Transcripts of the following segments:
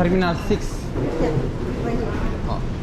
Terminal 6. Yeah, right here. Oh.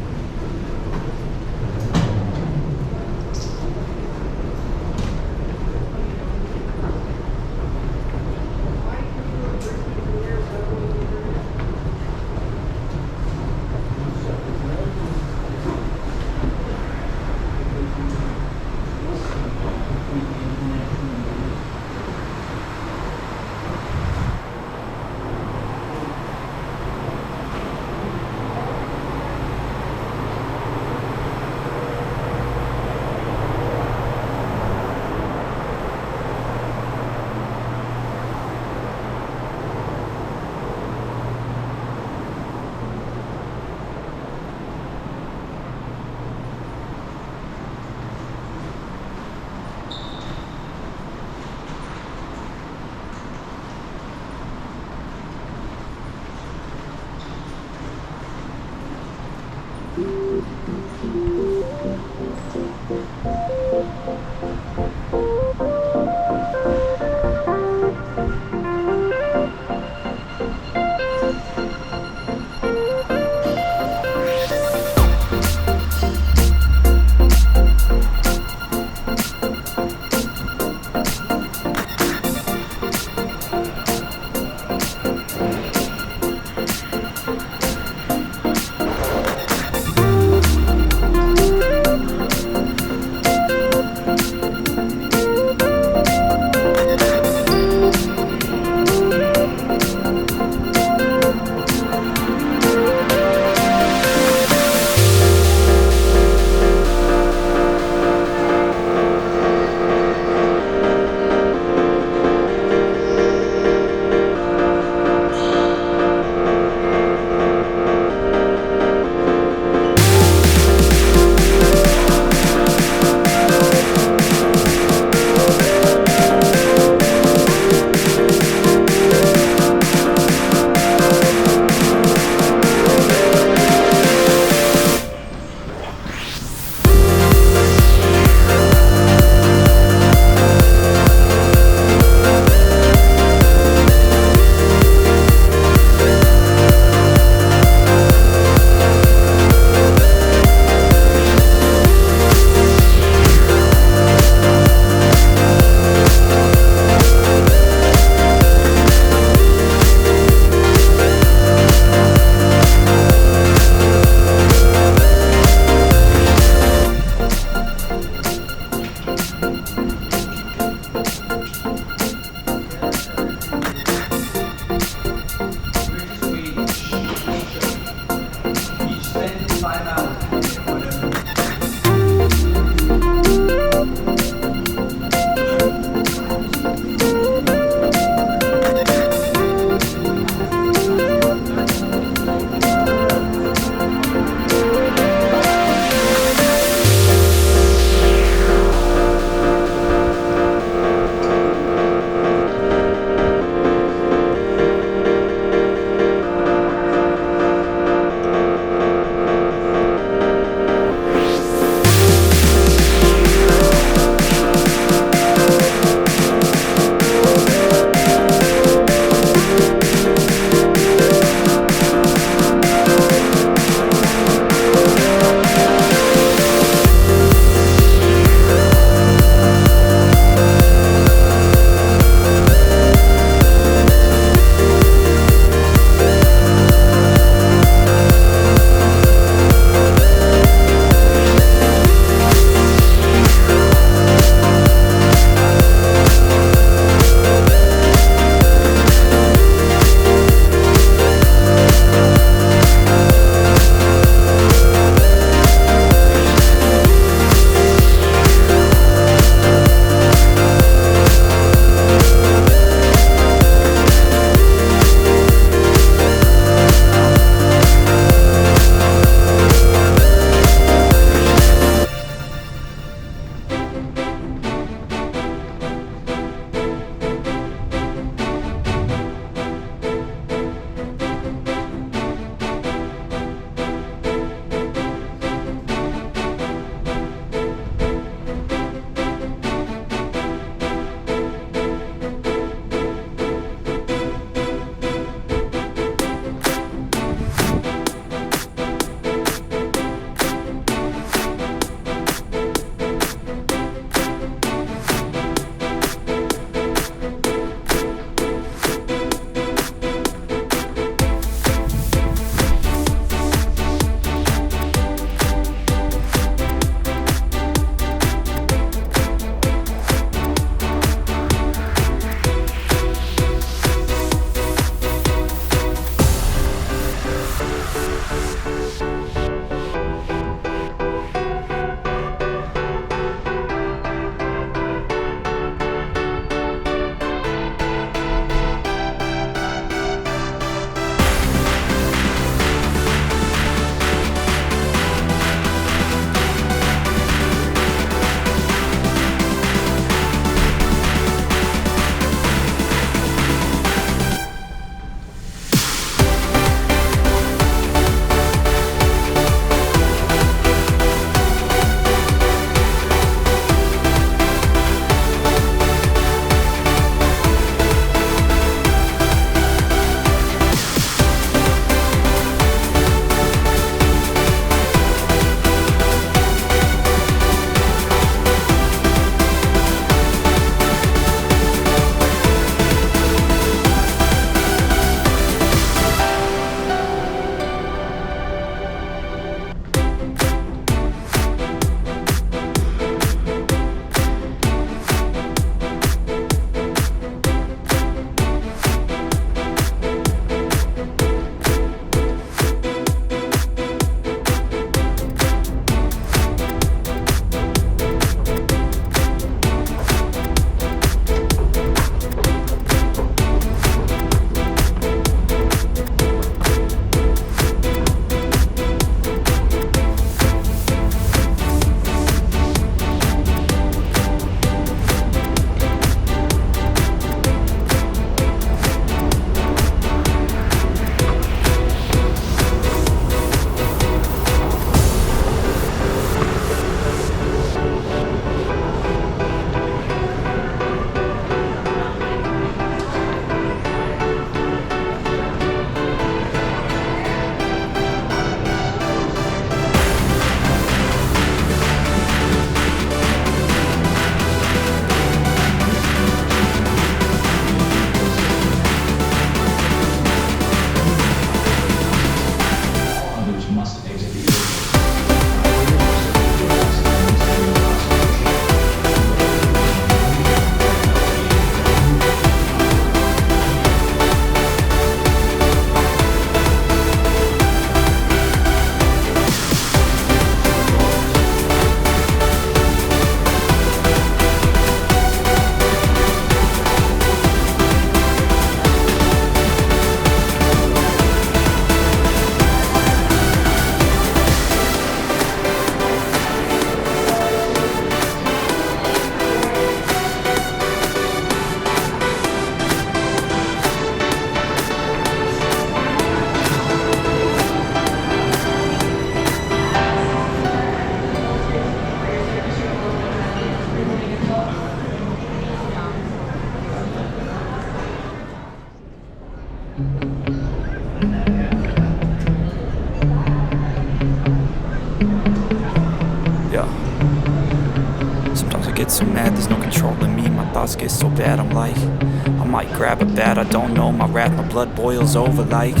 Get so mad, there's no controlling me. My thoughts get so bad, I'm like, I might grab a bat, I don't know. My wrath, my blood boils over like,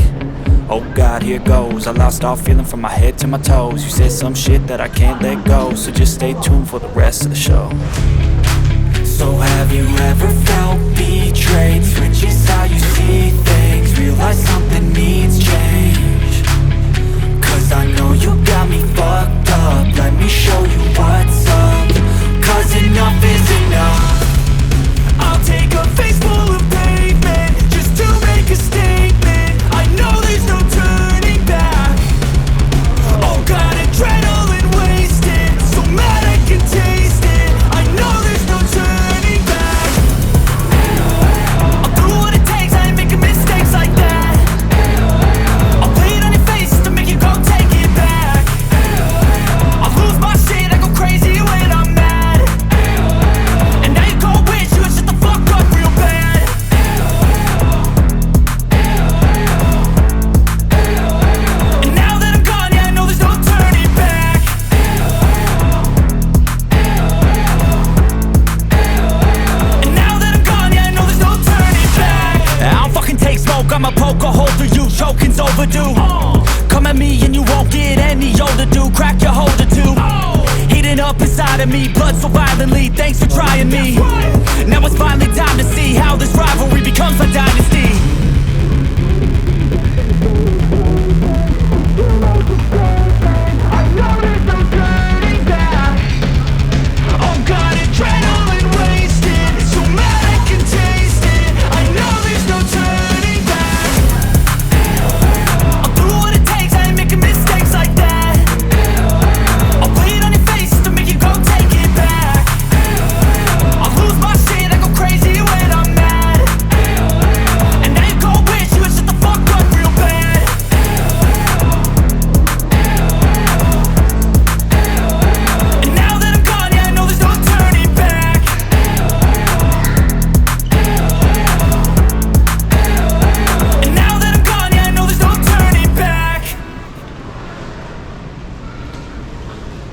oh God, here goes. I lost all feeling from my head to my toes. You said some shit that I can't let go, so just stay tuned for the rest of the show. So have you ever felt betrayed? Switches how you see things, realize something needs change. Cause I know you got me fucked up, let me show you what's up. Cause enough is enough. I'll take a face full of pavement just to make a statement. I know there's no turning back. Oh God, adrenaline wasted, so mad I can taste it. I know there's no turning back. I'll do what it takes, I ain't making mistakes like that. I'll play it on your face to make you go take it back. I'll lose my shit, I go crazy when I'm mad. I'ma poke a hole through you, choking's overdue. Come at me and you won't get any older, dude. Crack your holder too. Heating up inside of me, blood so violently. Thanks for trying me. Now it's finally time to see how this rivalry becomes a dynasty.